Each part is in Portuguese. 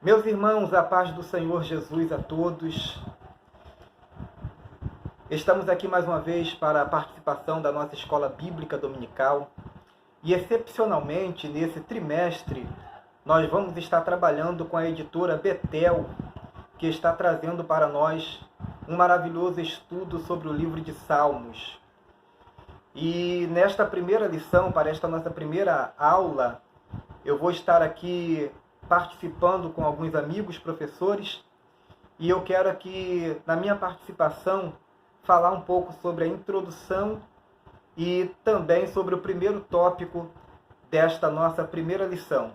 Meus irmãos, a paz do Senhor Jesus a todos. Estamos aqui mais uma vez para a participação da nossa escola bíblica dominical e, excepcionalmente, nesse trimestre, nós vamos estar trabalhando com a editora Betel, que está trazendo para nós um maravilhoso estudo sobre o livro de Salmos. E nesta primeira lição, para esta nossa primeira aula, eu vou estar aqui participando com alguns amigos, professores, e eu quero aqui, na minha participação, falar um pouco sobre a introdução e também sobre o primeiro tópico desta nossa primeira lição,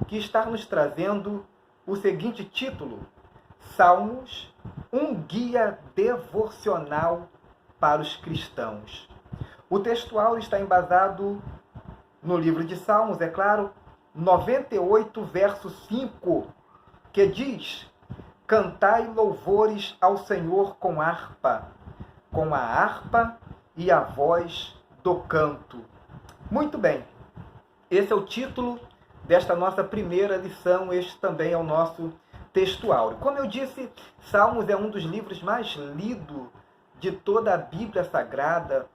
que está nos trazendo o seguinte título: Salmos, um guia devocional para os cristãos. O textual está embasado no livro de Salmos, é claro, 98, verso 5, que diz: Cantai louvores ao Senhor com a harpa e a voz do canto. Muito bem, esse é o título desta nossa primeira lição, este também é o nosso textual. Como eu disse, Salmos é um dos livros mais lidos de toda a Bíblia Sagrada.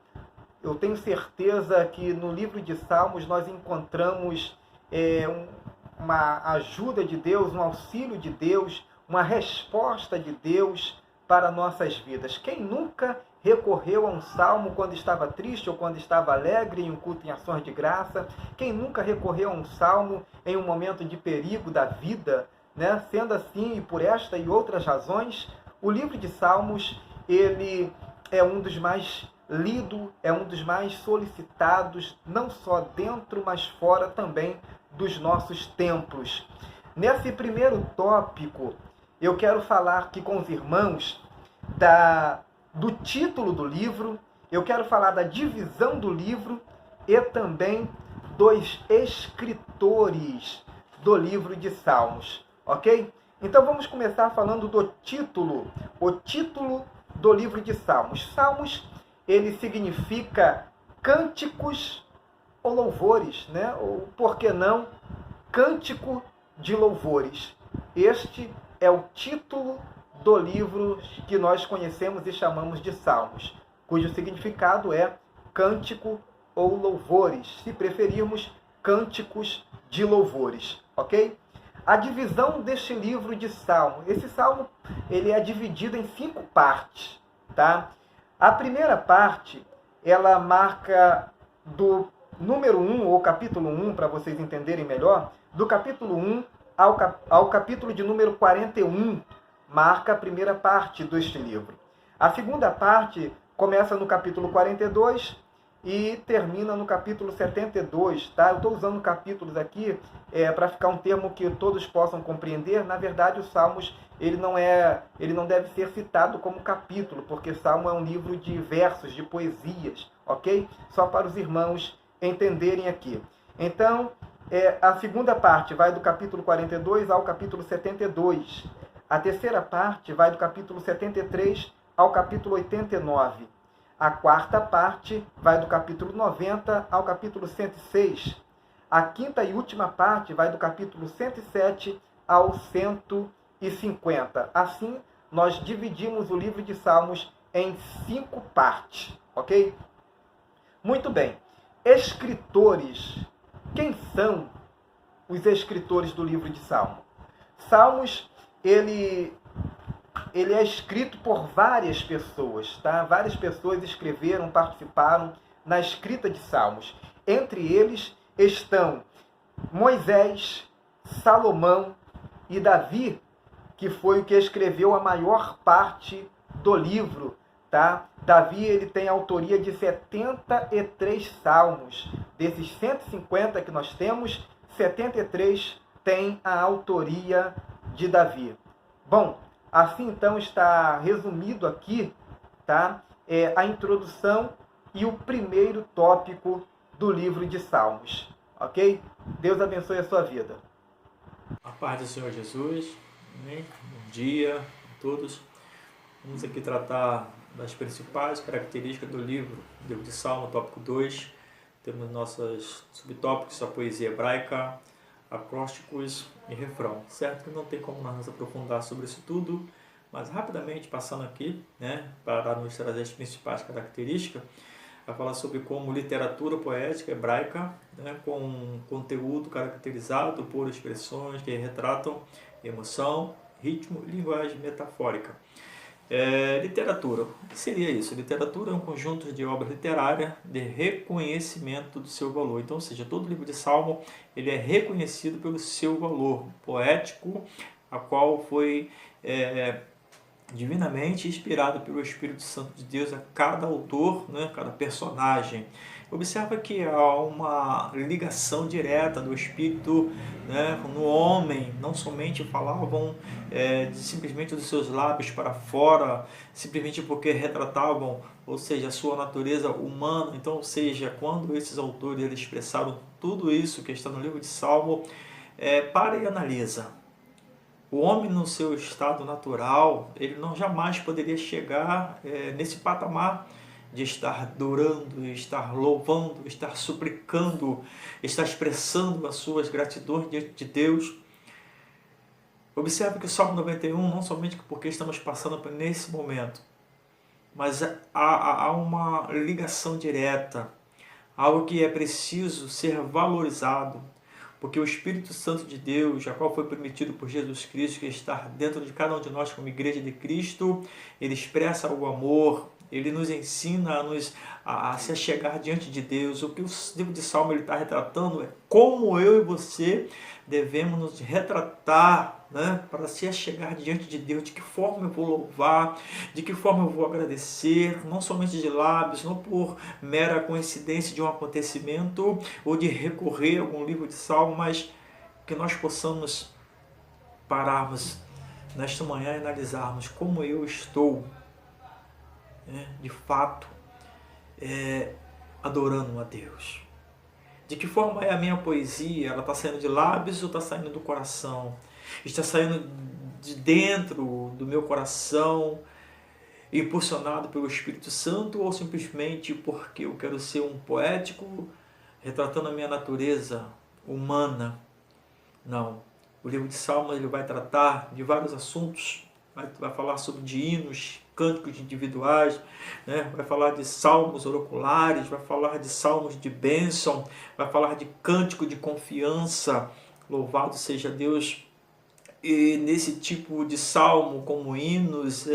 Eu tenho certeza que no livro de Salmos nós encontramos uma ajuda de Deus, um auxílio de Deus, uma resposta de Deus para nossas vidas. Quem nunca recorreu a um salmo quando estava triste ou quando estava alegre em um culto em ações de graça? Quem nunca recorreu a um salmo em um momento de perigo da vida, né? Sendo assim, e por esta e outras razões, o livro de Salmos, ele é um dos mais lidos, é um dos mais solicitados, não só dentro, mas fora também dos nossos templos. Nesse primeiro tópico, eu quero falar aqui com os irmãos do título do livro, eu quero falar da divisão do livro e também dos escritores do livro de Salmos, ok? Então vamos começar falando do título, o título do livro de Salmos. Salmos, ele significa cânticos ou louvores, né? Ou, por que não, cântico de louvores. Este é o título do livro que nós conhecemos e chamamos de Salmos, cujo significado é cântico ou louvores, se preferirmos, cânticos de louvores, ok? A divisão deste livro de Salmo, esse Salmo, ele é dividido em 5 partes, tá? A primeira parte, ela marca do número 1, ou capítulo 1, para vocês entenderem melhor, do capítulo 1 ao capítulo de número 41, marca a primeira parte deste livro. A segunda parte começa no capítulo 42 e termina no capítulo 72, tá? Eu estou usando capítulos aqui para ficar um termo que todos possam compreender. Na verdade, os Salmos, ele não deve ser citado como capítulo, porque Salmo é um livro de versos, de poesias, ok? Só para os irmãos entenderem aqui. Então, a segunda parte vai do capítulo 42 ao capítulo 72. A terceira parte vai do capítulo 73 ao capítulo 89. A quarta parte vai do capítulo 90 ao capítulo 106. A quinta e última parte vai do capítulo 107 ao 150. Assim, nós dividimos o livro de Salmos em 5 partes, ok? Muito bem. Escritores. Quem são os escritores do livro de Salmos? Salmos, ele é escrito por várias pessoas, tá? Várias pessoas escreveram, participaram na escrita de Salmos. Entre eles estão Moisés, Salomão e Davi, que foi o que escreveu a maior parte do livro, tá? Davi, ele tem a autoria de 73 salmos. Desses 150 que nós temos, 73 tem a autoria de Davi. Bom, assim então está resumido aqui, tá? A introdução e o primeiro tópico do livro de Salmos, ok? Deus abençoe a sua vida. A paz do Senhor Jesus, amém? Bom dia a todos. Vamos aqui tratar das principais características do livro de Salmo, tópico 2. Temos nossos subtópicos, a poesia hebraica, acrósticos e refrão, certo? Que não tem como nós nos aprofundar sobre isso tudo, mas rapidamente passando aqui, né, para nos trazer as principais características, a falar sobre como literatura poética hebraica, né, com conteúdo caracterizado por expressões que retratam emoção, ritmo e linguagem metafórica. Literatura, o que seria isso? Literatura é um conjunto de obras literárias de reconhecimento do seu valor. Então, ou seja, todo livro de Salmo ele é reconhecido pelo seu valor poético, a qual foi divinamente inspirado pelo Espírito Santo de Deus a cada autor, né, cada personagem. Observa que há uma ligação direta do Espírito, né, no homem, não somente falavam simplesmente dos seus lábios para fora, simplesmente porque retratavam, ou seja, a sua natureza humana. Então, ou seja, quando esses autores eles expressaram tudo isso que está no livro de Salmo, para e analisa. O homem no seu estado natural, ele não jamais poderia chegar nesse patamar de estar adorando, estar louvando, estar suplicando, estar expressando as suas gratidões diante de Deus. Observe que o Salmo 91, não somente porque estamos passando por nesse momento, mas há uma ligação direta, algo que é preciso ser valorizado, porque o Espírito Santo de Deus, a qual foi permitido por Jesus Cristo, que está dentro de cada um de nós como igreja de Cristo, ele expressa o amor, ele nos ensina a se achegar diante de Deus. O que o livro de Salmo está retratando é como eu e você devemos nos retratar, né, para se achegar diante de Deus, de que forma eu vou louvar, de que forma eu vou agradecer, não somente de lábios, não por mera coincidência de um acontecimento ou de recorrer a algum livro de Salmo, mas que nós possamos pararmos nesta manhã e analisarmos como eu estou, de fato, adorando a Deus. De que forma é a minha poesia? Ela está saindo de lábios ou está saindo do coração? Está saindo de dentro do meu coração, impulsionado pelo Espírito Santo, ou simplesmente porque eu quero ser um poético, retratando a minha natureza humana? Não. O livro de Salmos ele vai tratar de vários assuntos, vai falar sobre de hinos, cânticos individuais, né? Vai falar de salmos oraculares, vai falar de salmos de bênção, vai falar de cântico de confiança. Louvado seja Deus. E nesse tipo de salmo, como hinos,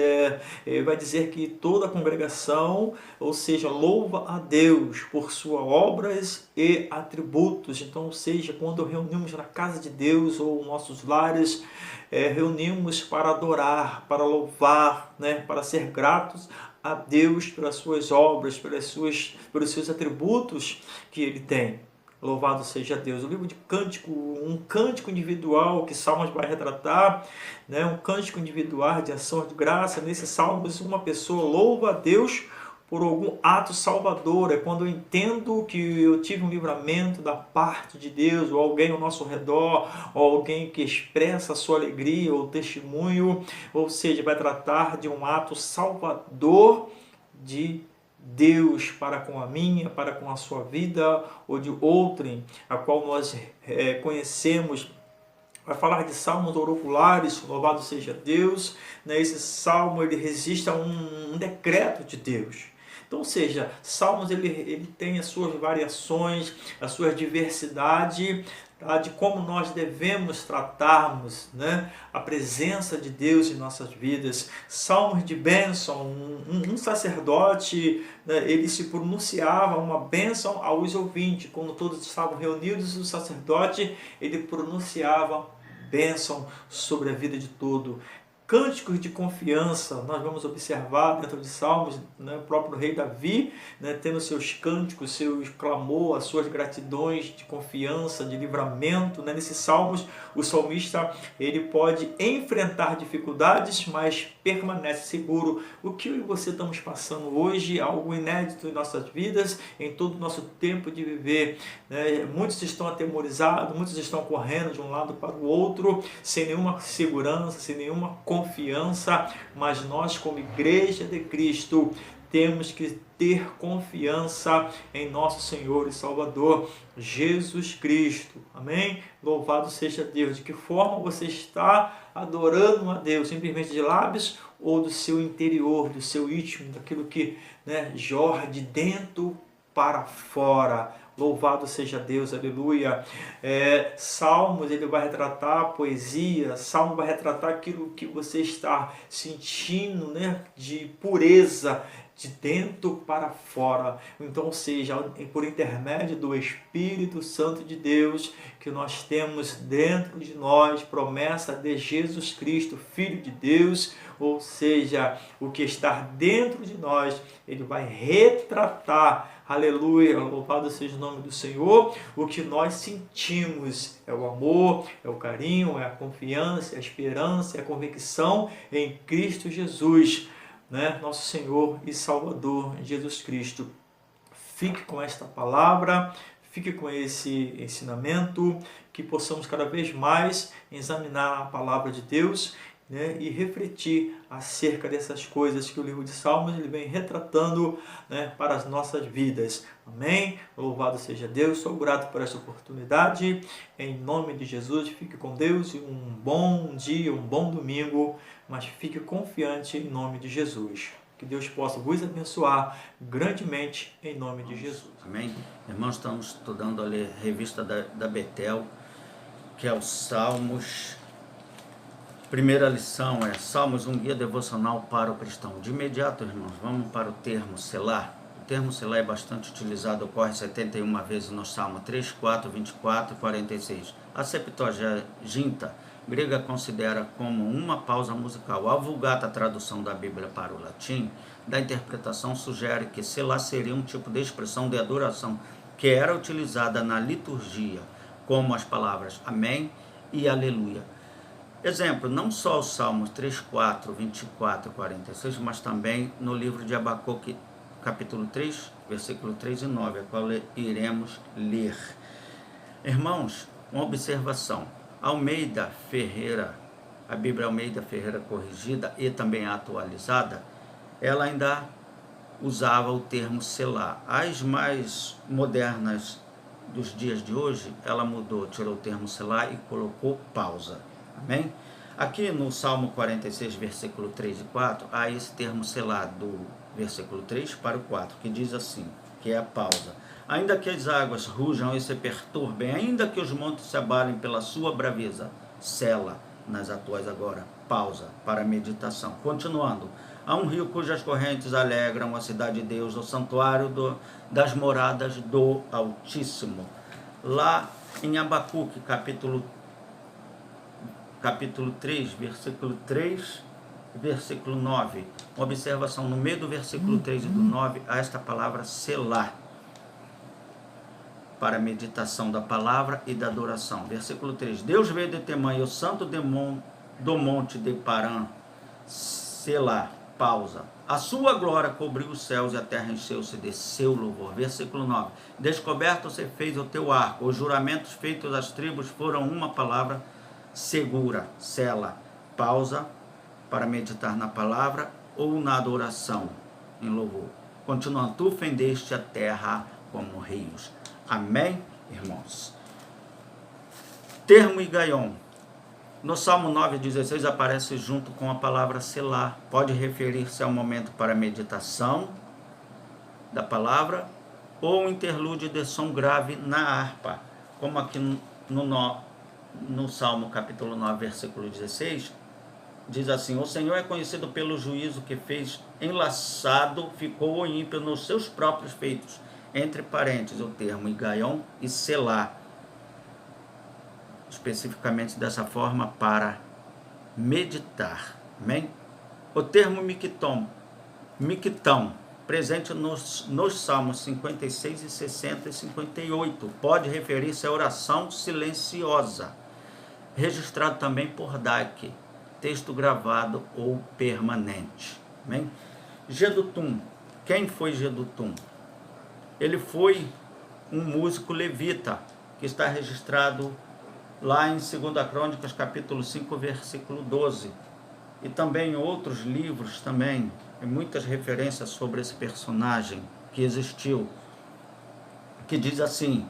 vai dizer que toda a congregação, ou seja, louva a Deus por suas obras e atributos. Então, ou seja, quando reunimos na casa de Deus ou nossos lares, reunimos para adorar, para louvar, né, para ser gratos a Deus pelas suas obras, pelos seus atributos que Ele tem. Louvado seja Deus. O livro de cântico, um cântico individual que Salmos vai retratar, né? Um cântico individual de ação de graça. Nesse Salmos, uma pessoa louva a Deus por algum ato salvador. É quando eu entendo que eu tive um livramento da parte de Deus, ou alguém ao nosso redor, ou alguém que expressa a sua alegria ou testemunho, ou seja, vai tratar de um ato salvador de Deus para com a minha, para com a sua vida ou de outrem, a qual nós conhecemos. Vai falar de salmos oraculares, louvado seja Deus. Esse salmo ele resiste a um decreto de Deus. Então, ou seja, salmos ele tem as suas variações, a sua diversidade, tá? De como nós devemos tratarmos, né, a presença de Deus em nossas vidas. Salmos de bênção, um sacerdote, né, ele se pronunciava uma bênção aos ouvintes. Quando todos estavam reunidos, o sacerdote ele pronunciava bênção sobre a vida de todo. Cânticos de confiança, nós vamos observar dentro de Salmos, né, o próprio rei Davi, né, tendo seus cânticos, seus clamor, as suas gratidões de confiança, de livramento. Né? Nesses Salmos, o salmista ele pode enfrentar dificuldades, mas permanece seguro. O que eu e você estamos passando hoje, algo inédito em nossas vidas, em todo o nosso tempo de viver. Né? Muitos estão atemorizados, muitos estão correndo de um lado para o outro, sem nenhuma segurança, sem nenhuma confiança, mas nós como igreja de Cristo temos que ter confiança em nosso Senhor e Salvador, Jesus Cristo. Amém? Louvado seja Deus. De que forma você está adorando a Deus? Simplesmente de lábios ou do seu interior, do seu íntimo, daquilo que, né, jorra de dentro para fora? Louvado seja Deus, aleluia. Salmos, ele vai retratar a poesia, Salmo vai retratar aquilo que você está sentindo, né, de pureza, de dentro para fora. Então, seja por intermédio do Espírito Santo de Deus, que nós temos dentro de nós promessa de Jesus Cristo, Filho de Deus, ou seja, o que está dentro de nós, ele vai retratar, aleluia, louvado seja o nome do Senhor, o que nós sentimos, é o amor, é o carinho, é a confiança, é a esperança, é a convicção em Cristo Jesus, né? Nosso Senhor e Salvador, Jesus Cristo. Fique com esta palavra, fique com esse ensinamento, que possamos cada vez mais examinar a palavra de Deus, né, e refletir acerca dessas coisas que o livro de Salmos ele vem retratando, né, para as nossas vidas. Amém? Louvado seja Deus, sou grato por essa oportunidade. Em nome de Jesus, fique com Deus e um bom dia, um bom domingo, mas fique confiante em nome de Jesus. Que Deus possa vos abençoar grandemente em nome de Jesus. Amém? Irmãos, estamos estudando a revista da Betel, que é o Salmos. Primeira lição é Salmos, um guia devocional para o cristão. De imediato, irmãos, vamos para o termo Selá. O termo Selá é bastante utilizado, ocorre 71 vezes no Salmo 3, 4, 24 e 46. A Septuaginta grega considera como uma pausa musical. A Vulgata, tradução da Bíblia para o latim, da interpretação sugere que Selá seria um tipo de expressão de adoração que era utilizada na liturgia, como as palavras Amém e Aleluia. Exemplo, não só os Salmos 3, 4, 24 e 46, mas também no livro de Abacuque, capítulo 3, versículo 3 e 9, a qual iremos ler. Irmãos, uma observação. Almeida Ferreira, a Bíblia Almeida Ferreira corrigida e também atualizada, ela ainda usava o termo Selá. As mais modernas dos dias de hoje, ela mudou, tirou o termo Selá e colocou pausa. Amém? Aqui no Salmo 46, versículo 3 e 4, há esse termo Selá do versículo 3 para o 4, que diz assim, que é a pausa. Ainda que as águas rujam e se perturbem, ainda que os montes se abalem pela sua braveza, Sela, nas atuais agora, pausa para a meditação. Continuando, há um rio cujas correntes alegram a cidade de Deus, o santuário das moradas do Altíssimo. Lá em Abacuque, capítulo 3, versículo 3, versículo 9. Uma observação, no meio do versículo 3 e do 9, há esta palavra Selá, para a meditação da palavra e da adoração. Versículo 3. Deus veio de Temã e o santo do monte de Parã, Selá, pausa. A sua glória cobriu os céus e a terra encheu-se de seu louvor. Versículo 9. Descoberto se fez o teu arco, os juramentos feitos às tribos foram uma palavra segura, Sela, pausa para meditar na palavra ou na adoração em louvor. Continuando, tu fendeste a terra como rios. Amém, irmãos? Termo Igaion. No Salmo 9,16 aparece junto com a palavra Selá. Pode referir-se ao momento para meditação da palavra ou interlúdio de som grave na harpa, como aqui no Salmo capítulo 9, versículo 16, diz assim, o Senhor é conhecido pelo juízo que fez, enlaçado ficou o ímpio nos seus próprios feitos. Entre parênteses, o termo Igaion e Selá, especificamente dessa forma para meditar. Amém? O termo Mictão, presente nos Salmos 56 e 60 e 58, pode referir-se à oração silenciosa, registrado também por Dake, texto gravado ou permanente. Amém? Jedutum. Quem foi Jedutum? Ele foi um músico levita, que está registrado lá em 2 Crônicas, capítulo 5, versículo 12. e também em outros livros também, tem muitas referências sobre esse personagem que existiu, que diz assim,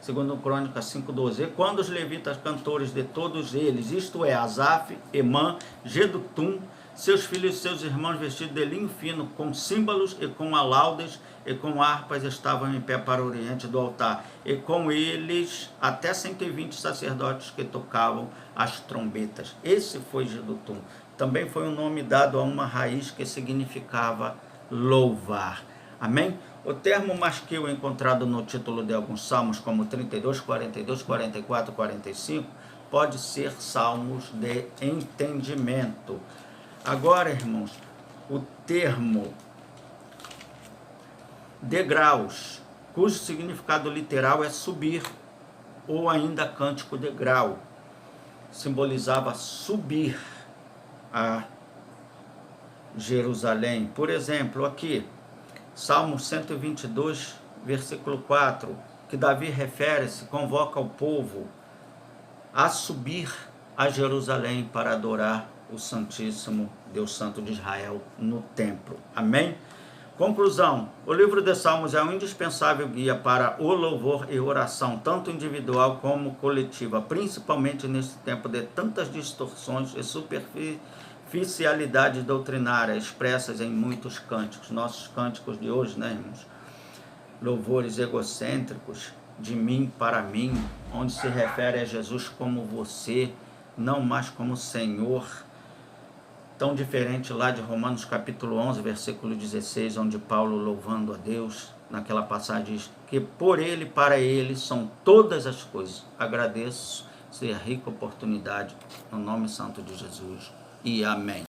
segundo Crônicas 5:12, e quando os levitas cantores de todos eles, isto é, Asaf, Emã, Jedutum, seus filhos e seus irmãos vestidos de linho fino, com símbolos e com alaudes e com harpas, estavam em pé para o oriente do altar, e com eles até 120 sacerdotes que tocavam as trombetas. Esse foi Jedutum. Também foi um nome dado a uma raiz que significava louvar. Amém? O termo masquil encontrado no título de alguns salmos, como 32, 42, 44, 45, pode ser salmos de entendimento. Agora, irmãos, o termo degraus, cujo significado literal é subir, ou ainda cântico de grau, simbolizava subir a Jerusalém. Por exemplo, aqui, Salmo 122, versículo 4, que Davi refere-se, convoca o povo a subir a Jerusalém para adorar o Santíssimo Deus Santo de Israel no templo. Amém? Conclusão, o livro de Salmos é um indispensável guia para o louvor e oração, tanto individual como coletiva, principalmente nesse tempo de tantas distorções e superficialidades doutrinárias expressas em muitos cânticos. Nossos cânticos de hoje, né, irmãos? Louvores egocêntricos, de mim para mim, onde se refere a Jesus como você, não mais como Senhor. Tão diferente lá de Romanos capítulo 11, versículo 16, onde Paulo, louvando a Deus, naquela passagem diz que por Ele, para Ele, são todas as coisas. Agradeço ser rica oportunidade, no nome santo de Jesus, e amém.